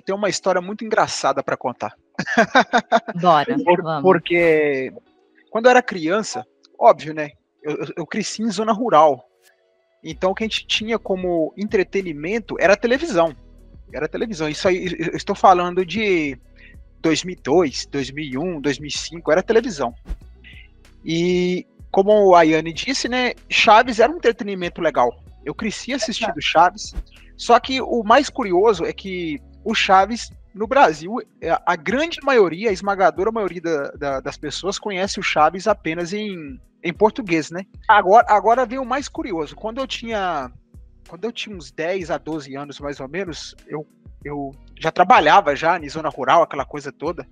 Eu tenho uma história muito engraçada para contar. Bora, vamos. Porque quando eu era criança, óbvio, né? Eu cresci em zona rural. Então o que a gente tinha como entretenimento era televisão. Era televisão. Isso aí, eu estou falando de 2002, 2001, 2005, era televisão. E como a Yane disse, né, Chaves era um entretenimento legal. Eu cresci assistindo Chaves, só que o mais curioso é que o Chaves, no Brasil, a grande maioria, a esmagadora maioria das pessoas conhece o Chaves apenas em português, né? Agora vem o mais curioso. Quando eu tinha uns 10 a 12 anos, mais ou menos, eu já trabalhava já em zona rural, aquela coisa toda,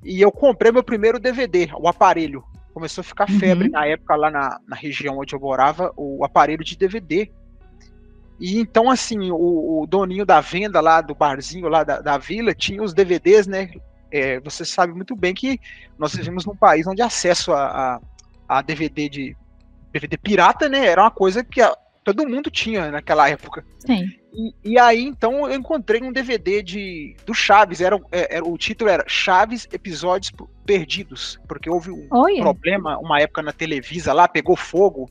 e eu comprei meu primeiro DVD, o aparelho. Começou a ficar febre na época lá na região onde eu morava, o aparelho de DVD. E então, assim, o doninho da venda lá, do barzinho lá da vila, tinha os DVDs, né? Você sabe muito bem que nós vivemos num país onde acesso a DVD pirata, né? Era uma coisa que todo mundo tinha naquela época. Sim. E aí, então, eu encontrei um DVD do Chaves. O título era Chaves Episódios Perdidos, porque houve um problema, uma época na Televisa lá, pegou fogo.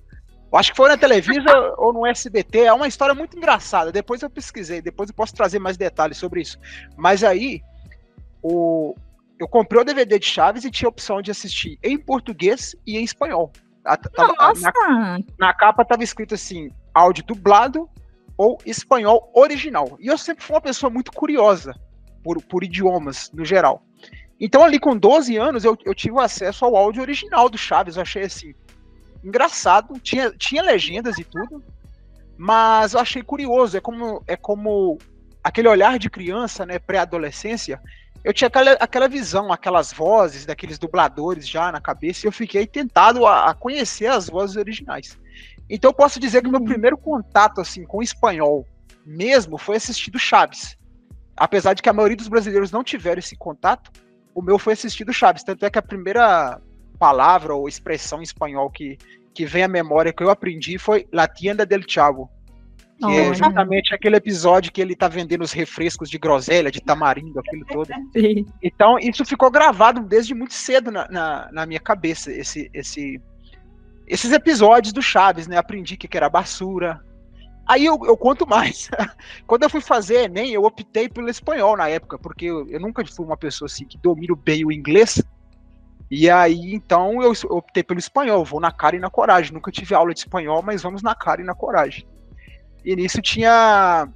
Eu acho que foi na Televisa ou no SBT. É uma história muito engraçada. Depois eu pesquisei, depois eu posso trazer mais detalhes sobre isso. Mas aí, eu comprei o DVD de Chaves e tinha a opção de assistir em português e em espanhol. Na capa estava escrito assim, áudio dublado ou espanhol original. E eu sempre fui uma pessoa muito curiosa por idiomas, no geral. Então, ali com 12 anos, eu tive acesso ao áudio original do Chaves. Eu achei, assim, engraçado. Tinha legendas e tudo, mas eu achei curioso. É como aquele olhar de criança, né, pré-adolescência. Eu tinha aquela visão, aquelas vozes daqueles dubladores já na cabeça, e eu fiquei tentado a conhecer as vozes originais. Então eu posso dizer que o meu primeiro contato assim, com o espanhol mesmo foi assistir do Chaves. Apesar de que a maioria dos brasileiros não tiveram esse contato, o meu foi assistir do Chaves. Tanto é que a primeira palavra ou expressão em espanhol que vem à memória que eu aprendi foi La Tienda del Chavo. Que é justamente aquele episódio que ele tá vendendo os refrescos de groselha, de tamarindo, aquilo todo. Sim. Então, isso ficou gravado desde muito cedo na minha cabeça, esses episódios do Chaves, né? Aprendi que era basura. Aí eu conto mais. Quando eu fui fazer Enem, eu optei pelo espanhol na época, porque eu nunca fui uma pessoa assim que domino bem o inglês. E aí, então, eu optei pelo espanhol. Vou na cara e na coragem. Nunca tive aula de espanhol, mas vamos na cara e na coragem. E nisso tinha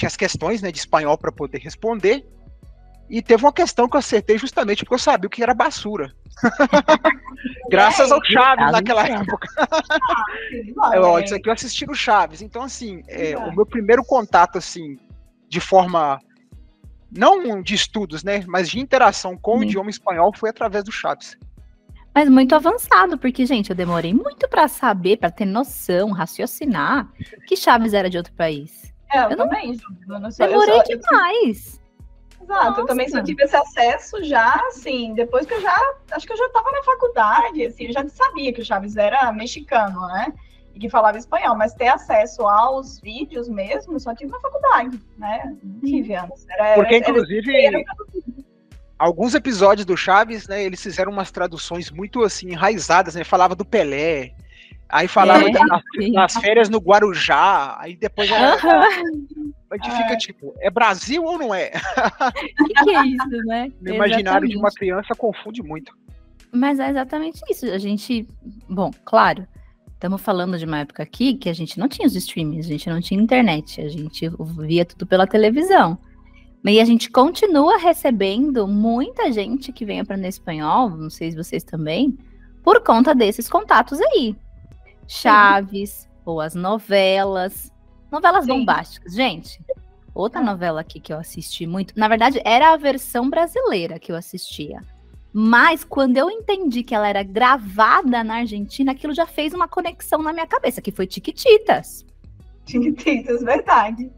as questões, né, de espanhol para poder responder. E teve uma questão que eu acertei justamente porque eu sabia o que era basura. Graças ao Chaves naquela época. Isso aqui eu assisti no Chaves. Então, assim, o meu primeiro contato, assim, de forma, não de estudos, né, mas de interação com o idioma espanhol foi através do Chaves. Mas muito avançado, porque, gente, eu demorei muito pra saber, pra ter noção, raciocinar que Chaves era de outro país. Eu também. Demorei demais. Exato, nossa. Eu também só tive esse acesso já, assim, depois que acho que eu já estava na faculdade, assim, eu já sabia que o Chaves era mexicano, né, e que falava espanhol, mas ter acesso aos vídeos mesmo, só tive na faculdade, né, não tive antes. Porque, inclusive, alguns episódios do Chaves, né, eles fizeram umas traduções muito, assim, enraizadas, né, falava do Pelé, aí falava das férias no Guarujá, aí depois a gente fica tipo, é Brasil ou não é? O que é isso, né? No imaginário de uma criança confunde muito. Mas é exatamente isso. A gente, bom, claro, estamos falando de uma época aqui que a gente não tinha os streamings, a gente não tinha internet, a gente via tudo pela televisão. E a gente continua recebendo muita gente que vem aprender espanhol, não sei se vocês também, por conta desses contatos aí. Chaves, ou as novelas bombásticas. Gente, outra novela aqui que eu assisti muito, na verdade era a versão brasileira que eu assistia, mas quando eu entendi que ela era gravada na Argentina, aquilo já fez uma conexão na minha cabeça, que foi Chiquititas. Chiquititas, verdade.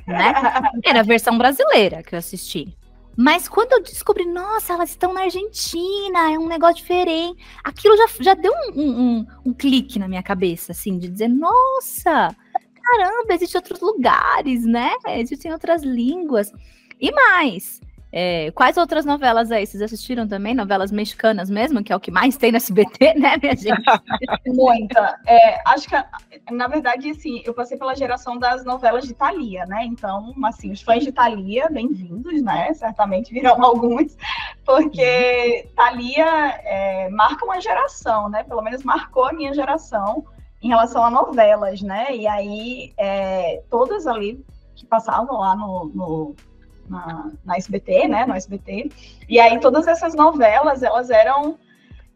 Né? Era a versão brasileira que eu assisti. Mas quando eu descobri, nossa, elas estão na Argentina, é um negócio diferente, aquilo já deu um clique na minha cabeça, assim, de dizer, nossa, caramba, existem outros lugares, né? Existem outras línguas. E mais, quais outras novelas aí? Vocês assistiram também? Novelas mexicanas mesmo, que é o que mais tem no SBT, né, minha gente? Muita. Acho que, na verdade, assim, eu passei pela geração das novelas de Thalia, né? Então, assim, os fãs de Thalia, bem-vindos, né? Certamente virão alguns, porque Thalia marca uma geração, né? Pelo menos marcou a minha geração em relação a novelas, né? E aí, todas ali que passavam lá na SBT, né, no SBT, e aí todas essas novelas, elas eram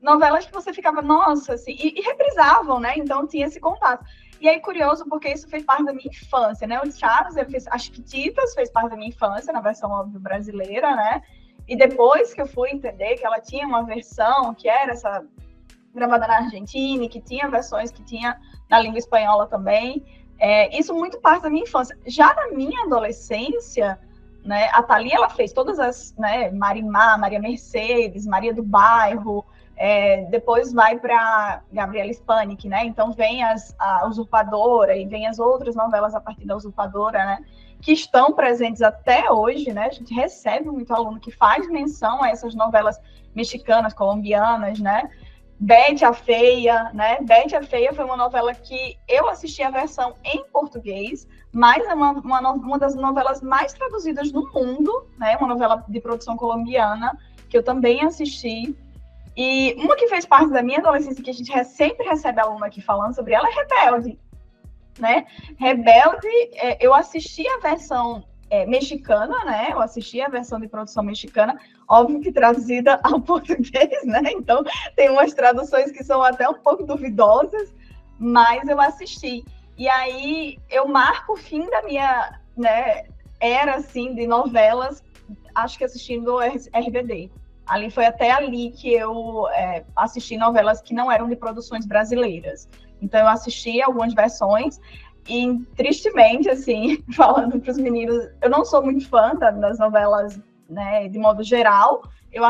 novelas que você ficava, nossa, assim, e reprisavam, né, então tinha esse contato. E aí, curioso, porque isso fez parte da minha infância, né, o Chaves, as Chiquititas fez parte da minha infância, na versão óbvio brasileira, né, e depois que eu fui entender que ela tinha uma versão que era essa gravada na Argentina, e que tinha versões que tinha na língua espanhola também, isso muito parte da minha infância. Já na minha adolescência, né, a Thalia, ela fez todas as, né, Marimar, Maria Mercedes, Maria do Bairro, depois vai para Gabriela Spanik, né, então vem a Usurpadora e vem as outras novelas a partir da Usurpadora, né, que estão presentes até hoje, né, a gente recebe muito aluno que faz menção a essas novelas mexicanas, colombianas, né, Betty a Feia, né? Betty a Feia foi uma novela que eu assisti a versão em português, mas é uma das novelas mais traduzidas no mundo, né? Uma novela de produção colombiana, que eu também assisti. E uma que fez parte da minha adolescência, que a gente sempre recebe aluno aqui falando sobre ela, é Rebelde, né? Rebelde, eu assisti a versão mexicana, né? Eu assisti a versão de produção mexicana, óbvio que traduzida ao português, né? Então, tem umas traduções que são até um pouco duvidosas, mas eu assisti. E aí, eu marco o fim da minha, né, era, assim, de novelas, acho que assistindo RBD. Ali foi até ali que eu assisti novelas que não eram de produções brasileiras. Então, eu assisti algumas versões. E, tristemente, assim, falando para os meninos, eu não sou muito fã das novelas, né, de modo geral. Eu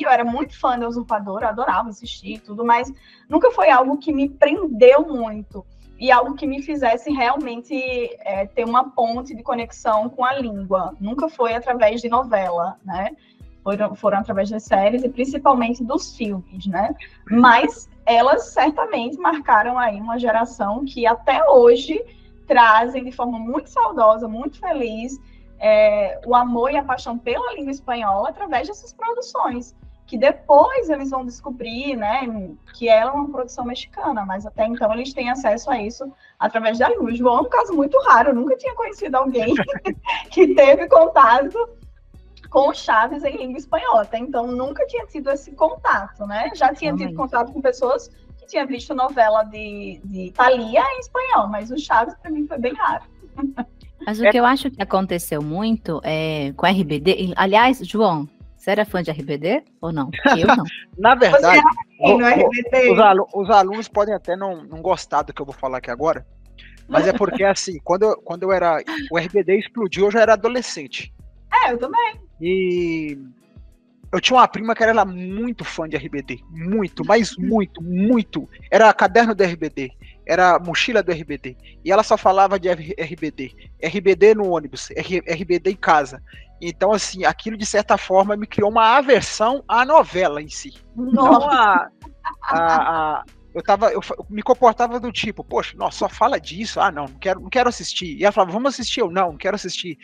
era muito fã da Usurpadora, adorava assistir tudo, mas nunca foi algo que me prendeu muito e algo que me fizesse realmente ter uma ponte de conexão com a língua. Nunca foi através de novela, né? Foram através das séries e principalmente dos filmes, né? Mas elas certamente marcaram aí uma geração que até hoje trazem de forma muito saudosa, muito feliz, o amor e a paixão pela língua espanhola através dessas produções, que depois eles vão descobrir, né, que ela é uma produção mexicana, mas até então eles têm acesso a isso através da língua. O João é um caso muito raro, eu nunca tinha conhecido alguém que teve contato com o Chaves em língua espanhola, até então nunca tinha tido esse contato, né? Já tinha tido contato com pessoas que tinham visto novela de Thalia em espanhol, mas o Chaves para mim foi bem raro. Mas o que eu acho que aconteceu muito com RBD, aliás, João, você era fã de RBD ou não? Eu não. Na verdade, os alunos podem até não gostar do que eu vou falar aqui agora, mas é porque assim, quando eu era, o RBD explodiu, eu já era adolescente. Eu também. E eu tinha uma prima que era muito fã de RBD. Muito, mas muito. Era caderno do RBD. Era mochila do RBD. E ela só falava de RBD. RBD no ônibus. RBD em casa. Então, assim, aquilo de certa forma me criou uma aversão à novela em si. Nossa. Então, eu me comportava do tipo, poxa, nossa, só fala disso, não quero assistir. E ela falava, vamos assistir, eu não quero assistir.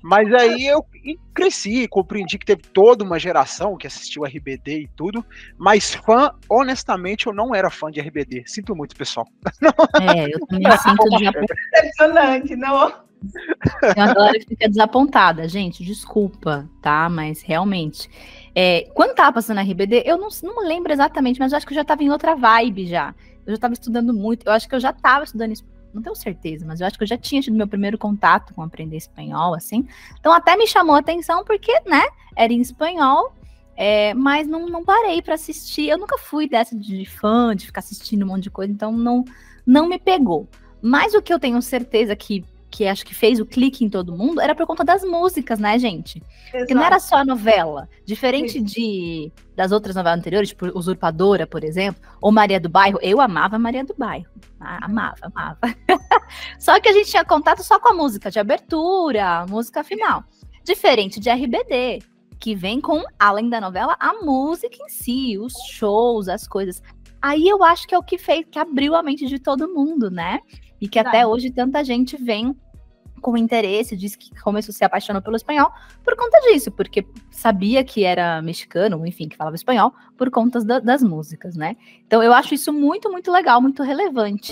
Mas aí eu cresci, compreendi que teve toda uma geração que assistiu RBD e tudo, mas fã, honestamente, eu não era fã de RBD. Sinto muito, pessoal. Eu também sinto decepcionante, não? Tem uma galera que fica desapontada, gente, desculpa, tá? Mas realmente... quando tava passando a RBD, eu não me lembro exatamente, mas eu acho que eu já tava em outra vibe já. Eu já tava estudando muito, eu acho que eu já tava estudando isso, não tenho certeza, mas eu acho que eu já tinha tido meu primeiro contato com aprender espanhol, assim. Então até me chamou a atenção, porque, né, era em espanhol, mas não parei pra assistir. Eu nunca fui dessa de fã, de ficar assistindo um monte de coisa, então não me pegou. Mas o que eu tenho certeza que acho que fez o clique em todo mundo, era por conta das músicas, né, gente? Exato. Porque não era só a novela. Diferente das outras novelas anteriores, tipo Usurpadora, por exemplo, ou Maria do Bairro. Eu amava Maria do Bairro. Amava. Só que a gente tinha contato só com a música de abertura, a música final. Diferente de RBD, que vem com, além da novela, a música em si, os shows, as coisas. Aí eu acho que é o que fez, que abriu a mente de todo mundo, né? E que até hoje tanta gente vem com interesse, diz que começou a se apaixonar pelo espanhol por conta disso, porque sabia que era mexicano, enfim, que falava espanhol, por conta das músicas, né? Então eu acho isso muito, muito legal, muito relevante.